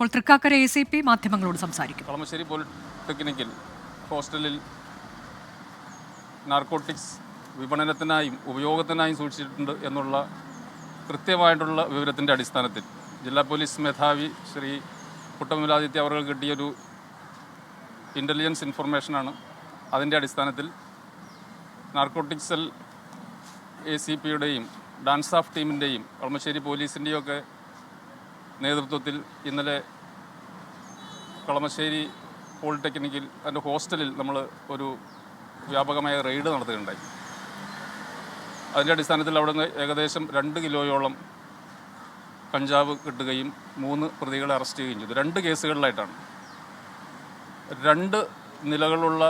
ഇപ്പോൾ തൃക്കാക്കര ACP മാധ്യമങ്ങളോട് സംസാരിക്കും. കളമശ്ശേരി പോളിടെക്നിക്കിൽ ഹോസ്റ്റലിൽ നാർക്കോട്ടിക്സ് വിപണനത്തിനായും ഉപയോഗത്തിനായും സൂക്ഷിച്ചിട്ടുണ്ട് എന്നുള്ള കൃത്യമായിട്ടുള്ള വിവരത്തിൻ്റെ അടിസ്ഥാനത്തിൽ ജില്ലാ പോലീസ് മേധാവി ശ്രീ കുട്ടമലാദിത്യ അവർക്ക് കിട്ടിയൊരു ഇൻ്റലിജൻസ് ഇൻഫർമേഷനാണ്. അതിൻ്റെ അടിസ്ഥാനത്തിൽ നാർക്കോട്ടിക്സ് സെൽ ACPയുടെയും ഡാൻസ് ഓഫ് ടീമിൻ്റെയും കളമശ്ശേരി പോലീസിൻ്റെയും ഒക്കെ നേതൃത്വത്തിൽ ഇന്നലെ കളമശ്ശേരി പോളിടെക്നിക്കിൽ അതിൻ്റെ ഹോസ്റ്റലിൽ നമ്മൾ ഒരു വ്യാപകമായ റെയ്ഡ് നടത്തുകയുണ്ടായി. അതിൻ്റെ അടിസ്ഥാനത്തിൽ അവിടെ നിന്ന് ഏകദേശം 2 കിലോയോളം കഞ്ചാവ് കിട്ടുകയും 3 പ്രതികളെ അറസ്റ്റ് ചെയ്യുകയും ചെയ്തു. 2 കേസുകളിലായിട്ടാണ്. 2 നിലകളുള്ള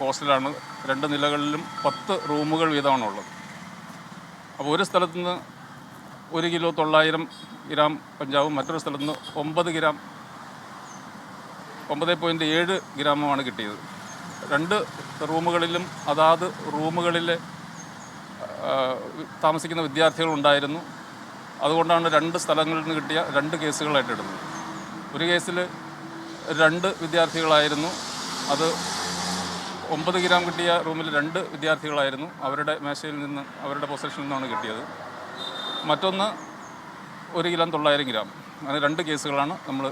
ഹോസ്റ്റലാണ്. 2 നിലകളിലും 10 റൂമുകൾ വീതമാണുള്ളത്. അപ്പോൾ ഒരു സ്ഥലത്തു നിന്ന് 1 കിലോ 900 ഗ്രാം കഞ്ചാവും മറ്റൊരു സ്ഥലത്ത് നിന്ന് 9.7 ഗ്രാമുമാണ് കിട്ടിയത്. 2 റൂമുകളിലും അതാത് റൂമുകളിലെ താമസിക്കുന്ന വിദ്യാർത്ഥികളുണ്ടായിരുന്നു. അതുകൊണ്ടാണ് 2 സ്ഥലങ്ങളിൽ നിന്ന് കിട്ടിയ 2 കേസുകളായിട്ട് ഇടുന്നത്. ഒരു കേസിൽ 2 വിദ്യാർത്ഥികളായിരുന്നു. അത് 9 ഗ്രാം കിട്ടിയ റൂമിൽ 2 വിദ്യാർത്ഥികളായിരുന്നു. അവരുടെ മേശയിൽ നിന്ന് അവരുടെ പൊസഷനിൽ നിന്നാണ് കിട്ടിയത്. മറ്റൊന്ന് 1 കിലോ 900 ഗ്രാം. അങ്ങനെ 2 കേസുകളാണ് നമ്മൾ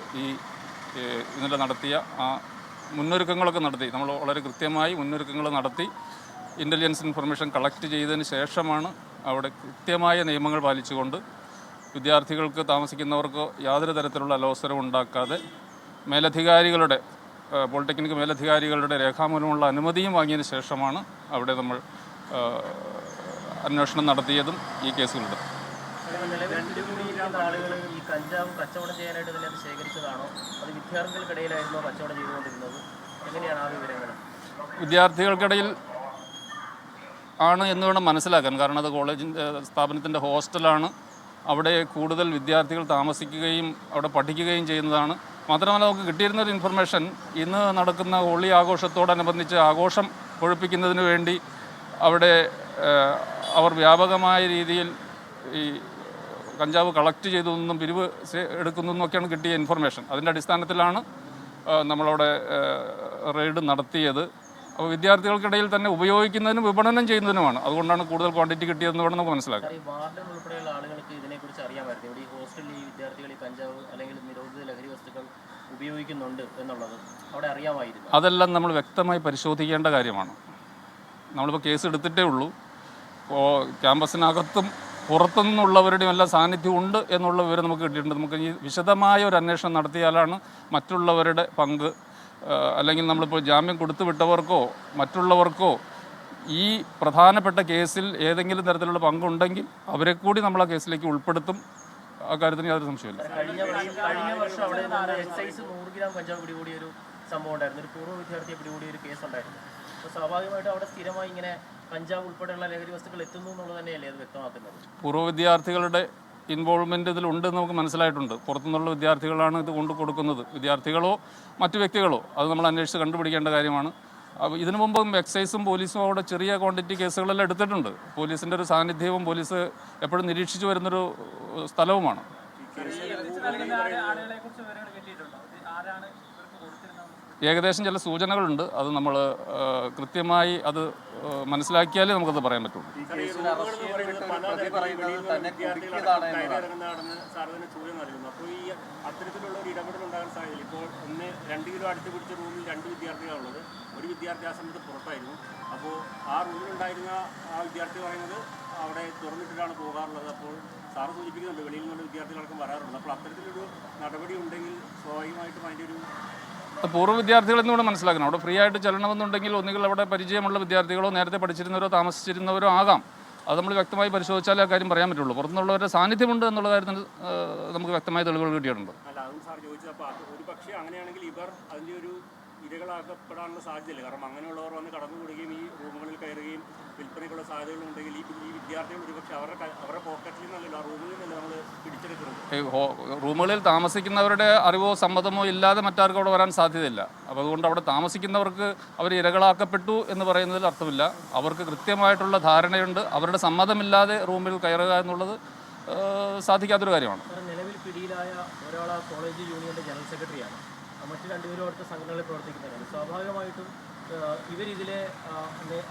ഇന്നലെ നടത്തിയ മുന്നൊരുക്കങ്ങളൊക്കെ നടത്തി. നമ്മൾ വളരെ കൃത്യമായി മുന്നൊരുക്കങ്ങൾ നടത്തി ഇൻ്റലിജൻസ് ഇൻഫർമേഷൻ കളക്ട് ചെയ്തതിന് ശേഷമാണ് അവിടെ കൃത്യമായ നിയമങ്ങൾ പാലിച്ചുകൊണ്ട് വിദ്യാർത്ഥികൾക്ക് താമസിക്കുന്നവർക്ക് യാതൊരു തരത്തിലുള്ള അലോസരവും ഉണ്ടാക്കാതെ മേലധികാരികളുടെ പോളിടെക്നിക് മേലധികാരികളുടെ രേഖാമൂലമുള്ള അനുമതിയും വാങ്ങിയതിന് ശേഷമാണ് അവിടെ നമ്മൾ അന്വേഷണം നടത്തിയതും ഈ കേസുകളുടെ. വിദ്യാർത്ഥികൾക്കിടയിൽ ആണ് എന്ന് വേണം മനസ്സിലാക്കാൻ. കാരണം അത് കോളേജിൻ്റെ സ്ഥാപനത്തിൻ്റെ ഹോസ്റ്റലാണ്. അവിടെ കൂടുതൽ വിദ്യാർത്ഥികൾ താമസിക്കുകയും അവിടെ പഠിക്കുകയും ചെയ്യുന്നതാണ്. മാത്രമല്ല, നമുക്ക് കിട്ടിയിരുന്നൊരു ഇൻഫർമേഷൻ, ഇന്ന് നടക്കുന്ന ഹോളി ആഘോഷത്തോടനുബന്ധിച്ച് ആഘോഷം കൊഴുപ്പിക്കുന്നതിന് വേണ്ടി അവിടെ അവർ വ്യാപകമായ രീതിയിൽ ഈ കഞ്ചാവ് കളക്ട് ചെയ്തതെന്നും പിരിവ് എടുക്കുന്നതെന്നൊക്കെയാണ് കിട്ടിയ ഇൻഫർമേഷൻ. അതിൻ്റെ അടിസ്ഥാനത്തിലാണ് നമ്മളവിടെ റെയ്ഡ് നടത്തിയത്. അപ്പോൾ വിദ്യാർത്ഥികൾക്കിടയിൽ തന്നെ ഉപയോഗിക്കുന്നതിനും വിപണനം ചെയ്യുന്നതിനുമാണ്. അതുകൊണ്ടാണ് കൂടുതൽ ക്വാണ്ടിറ്റി കിട്ടിയതെന്ന് വേണം നമുക്ക് മനസ്സിലാക്കാം. അതെല്ലാം നമ്മൾ വ്യക്തമായി പരിശോധിക്കേണ്ട കാര്യമാണ്. നമ്മളിപ്പോൾ കേസ് എടുത്തിട്ടേ ഉള്ളൂ. ക്യാമ്പസിനകത്തും പുറത്തുനിന്നുള്ളവരുടെയും എല്ലാം സാന്നിധ്യം ഉണ്ട് എന്നുള്ള വിവരം നമുക്ക് കിട്ടിയിട്ടുണ്ട്. നമുക്ക് ഈ വിശദമായ ഒരു അന്വേഷണം നടത്തിയാലാണ് മറ്റുള്ളവരുടെ പങ്ക്, അല്ലെങ്കിൽ നമ്മളിപ്പോൾ ജാമ്യം കൊടുത്തു വിട്ടവർക്കോ മറ്റുള്ളവർക്കോ ഈ പ്രധാനപ്പെട്ട കേസിൽ ഏതെങ്കിലും തരത്തിലുള്ള പങ്കുണ്ടെങ്കിൽ അവരെ കൂടി നമ്മൾ ആ കേസിലേക്ക് ഉൾപ്പെടുത്തും. ആ കാര്യത്തിന് യാതൊരു സംശയമില്ല. കഴിഞ്ഞ വർഷം അവിടെ എക്സൈസ് 100 ഗ്രാം കഞ്ചാവ് പിടികൂടിയ ഒരു സംഭവം ഉണ്ടായിരുന്നു. ഒരു പൂർവ്വ വിദ്യാർത്ഥിയെ പിടികൂടിയ ഒരു കേസ് ഉണ്ടായിരുന്നു. അപ്പോൾ സ്വാഭാവികമായിട്ടും അവിടെ സ്ഥിരമായി ഇങ്ങനെ കഞ്ചാവ് ഉൾപ്പെടെയുള്ള ലഹരി വസ്തുക്കൾ എത്തുന്നു എന്നുള്ളത് തന്നെയല്ലേ അത് വ്യക്തമാക്കുന്നത്? പൂർവ്വ വിദ്യാർത്ഥികളുടെ ഇൻവോൾവ്മെൻ്റ് ഇതിലുണ്ടെന്ന് നമുക്ക് മനസ്സിലായിട്ടുണ്ട്. പുറത്തുനിന്നുള്ള വിദ്യാർത്ഥികളാണ് ഇത് കൊണ്ടു കൊടുക്കുന്നത്. വിദ്യാർത്ഥികളോ മറ്റു വ്യക്തികളോ അത് നമ്മൾ അന്വേഷിച്ച് കണ്ടുപിടിക്കേണ്ട കാര്യമാണ്. ഇതിനു മുമ്പും എക്സൈസും പോലീസും അവിടെ ചെറിയ ക്വാണ്ടിറ്റി കേസുകളെല്ലാം എടുത്തിട്ടുണ്ട്. പോലീസിൻ്റെ ഒരു സാന്നിധ്യവും പോലീസ് എപ്പോഴും നിരീക്ഷിച്ചു വരുന്നൊരു സ്ഥലവുമാണ്. ഏകദേശം ചില സൂചനകളുണ്ട്. അത് നമ്മൾ കൃത്യമായി അത് മനസ്സിലാക്കിയാലേ നമുക്കത് പറയാൻ പറ്റുള്ളൂ. അത്തരത്തിലുള്ള ഒരു ഇടപെടൽ ഉണ്ടാകാൻ സാധ്യത. ഇപ്പോൾ 2 കിലോ അടുത്ത് പിടിച്ച റൂമിൽ 2 വിദ്യാർത്ഥികളുള്ളത്. ഒരു വിദ്യാർത്ഥി ആ സമയത്ത് പുറത്തായിരുന്നു. അപ്പോൾ ആ റൂമിലുണ്ടായിരുന്ന ആ വിദ്യാർത്ഥി പറയുന്നത് അവിടെ തുറന്നിട്ടിട്ടാണ് പോകാറുള്ളത്. അപ്പോൾ സാറ് സൂചിപ്പിക്കുന്നുണ്ട് വെളിയിൽ നിന്നുള്ള വിദ്യാർത്ഥികളടക്കം വരാറുണ്ട്. അപ്പോൾ അത്തരത്തിലൊരു നടപടി ഉണ്ടെങ്കിൽ സ്വാഭാവികമായിട്ടും അതിൻ്റെ ഒരു പൂർവ്വ വിദ്യാർത്ഥികളെന്ന് കൂടെ മനസ്സിലാക്കണം. അവിടെ ഫ്രീ ആയിട്ട് ചെല്ലണമെന്നുണ്ടെങ്കിൽ ഒന്നുകിൽ അവിടെ പരിചയമുള്ള വിദ്യാർത്ഥികളോ നേരത്തെ പഠിച്ചിരുന്നവരോ താമസിച്ചിരുന്നവരോ ആകാം. അത് നമ്മൾ വ്യക്തമായി പരിശോധിച്ചാലേ ആ കാര്യം പറയാൻ പറ്റുള്ളൂ. പുറത്തുനിന്നുള്ളവരുടെ സാന്നിധ്യമുണ്ട് എന്നുള്ള കാര്യത്തിന് നമുക്ക് വ്യക്തമായ തെളിവുകൾ കിട്ടിയിട്ടുണ്ട്. അല്ല, അതും സാർ ചോദിച്ചത്. അപ്പോൾ ഒരു പക്ഷേ അങ്ങനെയാണെങ്കിൽ ഇവർ അതിൻ്റെ ഒരു ഇരകളാക്കപ്പെടാനുള്ള സാധ്യതയില്ല. കാരണം അങ്ങനെയുള്ളവർ വന്ന് കടന്നുകൂടുകയും ഈ റൂമുകളിൽ കയറുകയും വിൽപ്പനയ്ക്കുള്ള സാധ്യതകളുണ്ടെങ്കിൽ ഈ വിദ്യാർത്ഥികൾ ഒരുപക്ഷെ അവരുടെ പോക്കറ്റിൽ നിന്നല്ല ആ റൂമിൽ നിന്നല്ല നമ്മൾ പിടിച്ചെടുക്കുന്നത്. റൂമുകളിൽ താമസിക്കുന്നവരുടെ അറിവോ സമ്മതമോ ഇല്ലാതെ മറ്റാർക്കും അവിടെ വരാൻ സാധ്യതയില്ല. അപ്പോൾ അതുകൊണ്ട് അവിടെ താമസിക്കുന്നവർക്ക് അവർ ഇരകളാക്കപ്പെട്ടു എന്ന് പറയുന്നതിൽ അർത്ഥമില്ല. അവർക്ക് കൃത്യമായിട്ടുള്ള ധാരണയുണ്ട്. അവരുടെ സമ്മതമില്ലാതെ റൂമിൽ കയറുക എന്നുള്ളത് സാധിക്കാത്തൊരു കാര്യമാണ്. നിലവിൽ പിടിയിലായ ഒരാൾ ആ കോളേജ് യൂണിയൻ്റെ ജനറൽ സെക്രട്ടറിയാണ്, മറ്റു രണ്ടുപേരും അടുത്ത സംഘടനകളിൽ പ്രവർത്തിക്കുന്നവരാണ്. സ്വാഭാവികമായിട്ടും ഇവരിതിലെ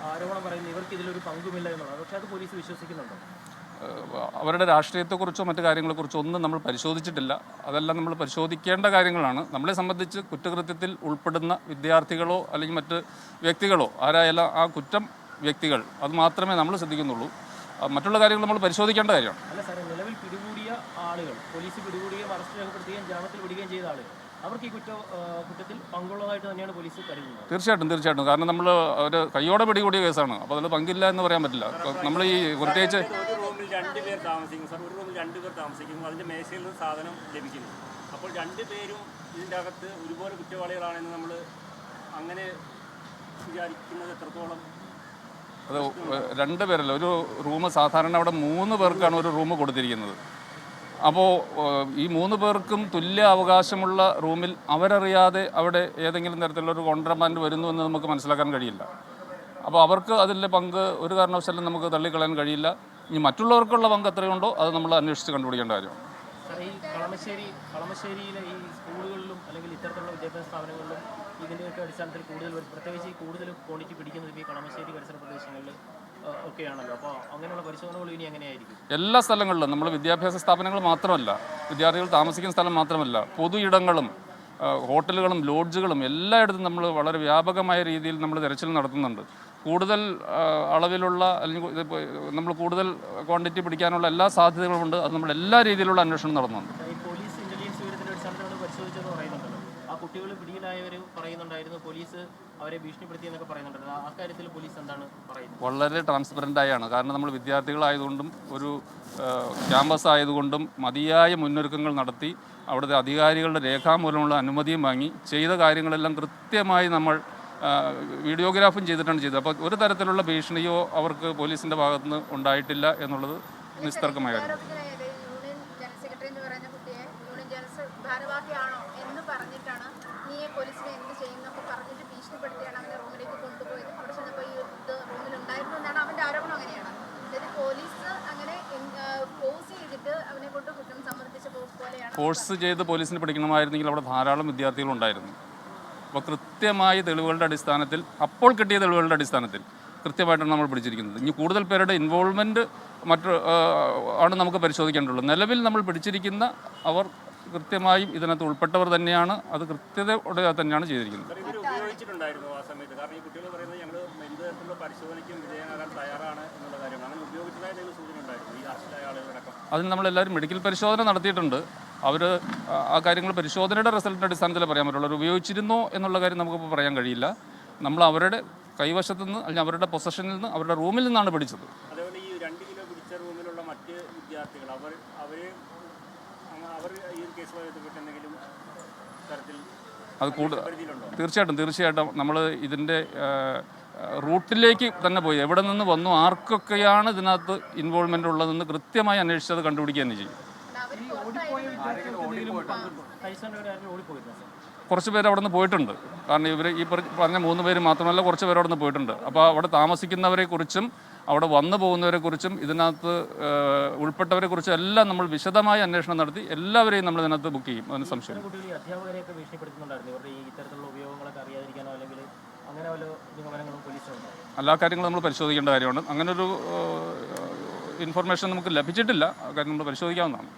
ആരോപണം പറയുന്നത് ഇവർക്ക് ഇതിലൊരു പങ്കുമില്ല എന്നുള്ളത്. പക്ഷേ അത് പോലീസ് വിശ്വസിക്കുന്നുണ്ടോ? അവരുടെ രാഷ്ട്രീയത്തെക്കുറിച്ചോ മറ്റു കാര്യങ്ങളെക്കുറിച്ചോ ഒന്നും നമ്മൾ പരിശോധിച്ചിട്ടില്ല. അതെല്ലാം നമ്മൾ പരിശോധിക്കേണ്ട കാര്യങ്ങളാണ്. നമ്മളെ സംബന്ധിച്ച് കുറ്റകൃത്യത്തിൽ ഉൾപ്പെടുന്ന വിദ്യാർത്ഥികളോ അല്ലെങ്കിൽ മറ്റ് വ്യക്തികളോ ആരായാലും ആ കുറ്റം വ്യക്തികൾ അത് മാത്രമേ നമ്മൾ ശ്രദ്ധിക്കുന്നുള്ളൂ. മറ്റുള്ള കാര്യങ്ങൾ നമ്മൾ പരിശോധിക്കേണ്ട കാര്യമാണ്. അല്ല സാറേ, നിലവിൽ പിടികൂടിയ ആളുകൾ, പോലീസ് പിടികൂടുകയും അറസ്റ്റ് രേഖപ്പെടുത്തുകയും ജാമ്യത്തിൽ വിടുകയും ചെയ്ത ആളുകൾ, അവർക്ക് ഈ കുറ്റത്തിൽ പങ്കുള്ളതായിട്ട് തന്നെയാണ് പോലീസ് കരുതുന്നത്. തീർച്ചയായിട്ടും. കാരണം നമ്മൾ ഒരു കയ്യോടെ പിടികൂടിയ കേസാണ്. അപ്പോൾ അതിൽ പങ്കില്ല എന്ന് പറയാൻ പറ്റില്ല. നമ്മൾ ഈ പ്രത്യേകിച്ച് ഒരു റൂമിൽ 2 പേർ താമസിക്കും സാർ. ഒരു റൂമിൽ 2 പേർ താമസിക്കും. അതിൻ്റെ മേശയിൽ നിന്ന് സാധനം ലഭിക്കുന്നു. അപ്പോൾ 2 പേരും ഇതിൻ്റെ അകത്ത് ഒരുപോലെ കുറ്റവാളികളാണെന്ന് നമ്മൾ അങ്ങനെ വിചാരിക്കുന്നത് എത്രത്തോളം? അത് 2 പേരല്ല, ഒരു റൂം സാധാരണ അവിടെ 3 പേർക്കാണ് ഒരു റൂം കൊടുത്തിരിക്കുന്നത്. അപ്പോൾ ഈ 3 പേർക്കും തുല്യ അവകാശമുള്ള റൂമിൽ അവരറിയാതെ അവിടെ ഏതെങ്കിലും തരത്തിലുള്ളൊരു കോൺട്രാബാൻഡ് വരുന്നു എന്ന് നമുക്ക് മനസ്സിലാക്കാൻ കഴിയില്ല. അപ്പോൾ അവർക്ക് അതിലെ പങ്ക് ഒരു കാരണവശാലും നമുക്ക് തള്ളിക്കളയാൻ കഴിയില്ല. ഇനി മറ്റുള്ളവർക്കുള്ള പങ്ക് എത്രയുണ്ടോ അത് നമ്മൾ അന്വേഷിച്ച് കണ്ടുപിടിക്കേണ്ട കാര്യമാണ്. സാറേ, ഈ കളമശ്ശേരിയിലെ ഈ സ്കൂളുകളിലും അല്ലെങ്കിൽ ഇത്തരത്തിലുള്ള വിദ്യാഭ്യാസ സ്ഥാപനങ്ങളിലും ഇതിൻ്റെയൊക്കെ അടിസ്ഥാനത്തിൽ പ്രത്യേകിച്ച് ഈ കൂടുതൽ ക്വാണ്ടിറ്റി പിടിക്കുന്നത് ഈ കളമശ്ശേരി പരിസര പ്രദേശങ്ങളിൽ ഒക്കെയാണല്ലോ. അപ്പോൾ അങ്ങനെയുള്ള പരിശോധനകൾ ഇനി എങ്ങനെയായിരിക്കും? എല്ലാ സ്ഥലങ്ങളിലും നമ്മൾ വിദ്യാഭ്യാസ സ്ഥാപനങ്ങൾ മാത്രമല്ല, വിദ്യാർത്ഥികൾ താമസിക്കുന്ന സ്ഥലം മാത്രമല്ല, പൊതു ഇടങ്ങളും ഹോട്ടലുകളും ലോഡ്ജുകളും എല്ലായിടത്തും നമ്മൾ വളരെ വ്യാപകമായ രീതിയിൽ നമ്മൾ തിരച്ചിൽ നടത്തുന്നുണ്ട്. കൂടുതൽ അളവിലുള്ള അല്ലെങ്കിൽ നമ്മൾ കൂടുതൽ ക്വാണ്ടിറ്റി പിടിക്കാനുള്ള എല്ലാ സാധ്യതകളുമുണ്ട്. അത് നമ്മൾ എല്ലാ രീതിയിലുള്ള അന്വേഷണം നടത്തുന്നുണ്ട്. ഈ പോലീസ് ഇന്റലിജൻസ് വിവരത്തിൻ്റെ അടിസ്ഥാനത്തിൽ പരിശോധിച്ചെന്ന് പറയുന്നുണ്ടല്ലോ. ആ കുട്ടികൾ പിടിയിലായവർ പറയുന്നുണ്ടായിരുന്നു പോലീസ് അവരെ ഭീഷണിപ്പെടുത്തി എന്നൊക്കെ പറയുന്നുണ്ടല്ലോ. ആ കാര്യത്തിൽ പോലീസ് എന്താണ് പറയുന്നത്? വളരെ ട്രാൻസ്പെറൻ്റായാണ്. കാരണം നമ്മൾ വിദ്യാർത്ഥികളായതുകൊണ്ടും ഒരു ക്യാമ്പസ് ആയതുകൊണ്ടും മതിയായ മുന്നൊരുക്കങ്ങൾ നടത്തി അവിടുത്തെ അധികാരികളുടെ രേഖാമൂലമുള്ള അനുമതിയും വാങ്ങി ചെയ്ത കാര്യങ്ങളെല്ലാം കൃത്യമായി നമ്മൾ വീഡിയോഗ്രാഫും ചെയ്തിട്ടാണ് ചെയ്തത്. അപ്പോൾ ഒരു തരത്തിലുള്ള ഭീഷണിയോ അവർക്ക് പോലീസിൻ്റെ ഭാഗത്തുനിന്ന് ഉണ്ടായിട്ടില്ല എന്നുള്ളത് നിസ്തർക്കമായ കാര്യം. യൂണിയൻ ജനറൽ സെക്രട്ടറി എന്ന് പറയുന്ന കുട്ടിയെ യൂണിയൻ ജനറൽ ഭാരവാഹിയാണോ എന്ന് പറഞ്ഞിട്ടാണ് നീ പോലീസിനെ എന്ത് ചെയ്യുന്നൊക്കെ പറഞ്ഞിട്ട് ഭീഷണിപ്പെടുത്തിയാണ് അവനെ റൂമിലേക്ക് കൊണ്ടുപോയത്. അവിടെ ചെന്നപ്പോൾ ഈ ഇത് റൂമിലുണ്ടായിരുന്നു എന്നാണ് അവൻ്റെ ആരോപണം. അങ്ങനെയാണ് അതായത് പോലീസ് അങ്ങനെ ഫോഴ്സ് ചെയ്തിട്ട് അവനെ കൊണ്ട് കുറ്റം സമ്മതിച്ച പോലെയാണ്. ഫോഴ്സ് ചെയ്ത് പോലീസിന് പിടിക്കണമായിരുന്നെങ്കിൽ അവിടെ ധാരാളം വിദ്യാർത്ഥികളുണ്ടായിരുന്നു. അപ്പോൾ കൃത്യമായ തെളിവുകളുടെ അടിസ്ഥാനത്തിൽ, അപ്പോൾ കിട്ടിയ തെളിവുകളുടെ അടിസ്ഥാനത്തിൽ കൃത്യമായിട്ടാണ് നമ്മൾ പിടിച്ചിരിക്കുന്നത്. ഇനി കൂടുതൽ പേരുടെ ഇൻവോൾവ്മെൻറ്റ് ആണ് നമുക്ക് പരിശോധിക്കേണ്ടതുള്ളൂ. നിലവിൽ നമ്മൾ പിടിച്ചിരിക്കുന്ന അവർ കൃത്യമായും ഇതിനകത്ത് ഉൾപ്പെട്ടവർ തന്നെയാണ്. അത് കൃത്യതയോടെ തന്നെയാണ് ചെയ്തിരിക്കുന്നത്. ഇവർ ഉപയോഗിച്ചിട്ടുണ്ടായിരുന്നു ആ സമയത്ത്. കാരണം ഈ കുട്ടികൾ പറയുന്നത് ഞങ്ങൾ എന്ത് തരത്തിലുള്ള പരിശോധനയ്ക്കും വിധേയനാകാൻ തയ്യാറാണ് എന്നുള്ള കാര്യമാണ്. അങ്ങനെ ഉപയോഗിച്ചതായ എന്തെങ്കിലും സൂചന ഉണ്ടായിരുന്നു ഈ അറസ്റ്റിലായ ആളുകളടക്കം? അതിന് നമ്മളെല്ലാവരും മെഡിക്കൽ പരിശോധന നടത്തിയിട്ടുണ്ട്. അവർ ആ കാര്യങ്ങൾ പരിശോധനയുടെ റിസൾട്ടിൻ്റെ അടിസ്ഥാനത്തിൽ പറയാൻ പറ്റുള്ളൂ. അവർ ഉപയോഗിച്ചിരുന്നോ എന്നുള്ള കാര്യം നമുക്കിപ്പോൾ പറയാൻ കഴിയില്ല. നമ്മൾ അവരുടെ കൈവശത്തു നിന്ന് അല്ലെങ്കിൽ അവരുടെ പൊസഷനിൽ നിന്ന് അവരുടെ റൂമിൽ നിന്നാണ് പിടിച്ചത്. അതേപോലെ ഈ 2 കിലോ പിടിച്ച റൂമിലുള്ള മറ്റ് വിദ്യാർത്ഥികൾ അവർ ഈ കേസുമായി ബന്ധപ്പെട്ട് എന്തെങ്കിലും തരത്തിൽ അത് തീർച്ചയായിട്ടും നമ്മൾ ഇതിൻ്റെ റൂട്ടിലേക്ക് തന്നെ പോയി എവിടെ നിന്ന് വന്നു, ആർക്കൊക്കെയാണ് ഇതിനകത്ത് ഇൻവോൾവ്മെൻ്റ് ഉള്ളതെന്ന് കൃത്യമായി അന്വേഷിച്ചത് കണ്ടുപിടിക്കുക തന്നെ ചെയ്യും. കുറച്ച് പേര് അവിടെ നിന്ന് പോയിട്ടുണ്ട്. കാരണം ഇവർ ഈ പറഞ്ഞ 3 പേര് മാത്രമല്ല, കുറച്ച് പേര് അവിടെ നിന്ന് പോയിട്ടുണ്ട്. അപ്പോൾ അവിടെ താമസിക്കുന്നവരെക്കുറിച്ചും അവിടെ വന്നു പോകുന്നവരെക്കുറിച്ചും ഇതിനകത്ത് ഉൾപ്പെട്ടവരെക്കുറിച്ചും എല്ലാം നമ്മൾ വിശദമായ അന്വേഷണം നടത്തി എല്ലാവരെയും നമ്മൾ ഇതിനകത്ത് ബുക്ക് ചെയ്യും. അതിന് സംശയം. അധ്യാപകരെയൊക്കെ ഭീഷണിപ്പെടുത്തുന്നുണ്ടായിരുന്നു ഇവരുടെ ഈ ഇത്തരത്തിലുള്ള ഉപയോഗങ്ങളൊക്കെ അറിയാതിരിക്കാനോ അല്ലെങ്കിൽ അങ്ങനെ വല്ല നിഗമനങ്ങളും പോലീസുണ്ട്? എല്ലാ കാര്യങ്ങളും നമ്മൾ പരിശോധിക്കേണ്ട കാര്യമാണ്. അങ്ങനൊരു ഇൻഫർമേഷൻ നമുക്ക് ലഭിച്ചിട്ടില്ല. ആ കാര്യം നമ്മൾ പരിശോധിക്കാവുന്നതാണ്.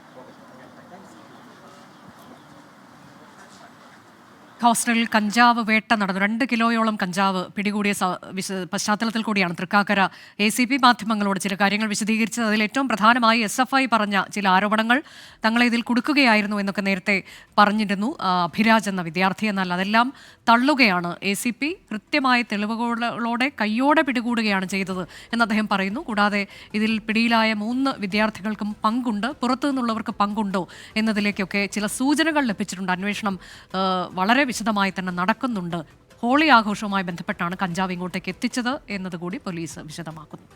ഹോസ്റ്റലിൽ കഞ്ചാവ് വേട്ട നടന്നു. 2 കിലോയോളം കഞ്ചാവ് പിടികൂടിയ പശ്ചാത്തലത്തിൽ കൂടിയാണ് തൃക്കാക്കര ACP മാധ്യമങ്ങളോട് ചില കാര്യങ്ങൾ വിശദീകരിച്ചത്. അതിൽ ഏറ്റവും പ്രധാനമായി SFI പറഞ്ഞ ചില ആരോപണങ്ങൾ തങ്ങളെ ഇതിൽ കുടുക്കുകയായിരുന്നു എന്നൊക്കെ നേരത്തെ പറഞ്ഞിരുന്നു അഭിരാജ് എന്ന വിദ്യാർത്ഥി. എന്നാൽ അതെല്ലാം തള്ളുകയാണ്. ACP കൃത്യമായ തെളിവുകളോടെ കയ്യോടെ പിടികൂടുകയാണ് ചെയ്തത് എന്ന് അദ്ദേഹം പറയുന്നു. കൂടാതെ ഇതിൽ പിടിയിലായ 3 വിദ്യാർത്ഥികൾക്കും പങ്കുണ്ട്, പുറത്തു നിന്നുള്ളവർക്ക് പങ്കുണ്ടോ എന്നതിലേക്കൊക്കെ ചില സൂചനകൾ ലഭിച്ചിട്ടുണ്ട്. അന്വേഷണം വളരെ വിശദമായി തന്നെ നടക്കുന്നുണ്ട്. ഹോളി ആഘോഷവുമായി ബന്ധപ്പെട്ടാണ് കഞ്ചാവ് ഇങ്ങോട്ടേക്ക് എത്തിച്ചത് എന്നതുകൂടി പോലീസ് വിശദമാക്കുന്നു.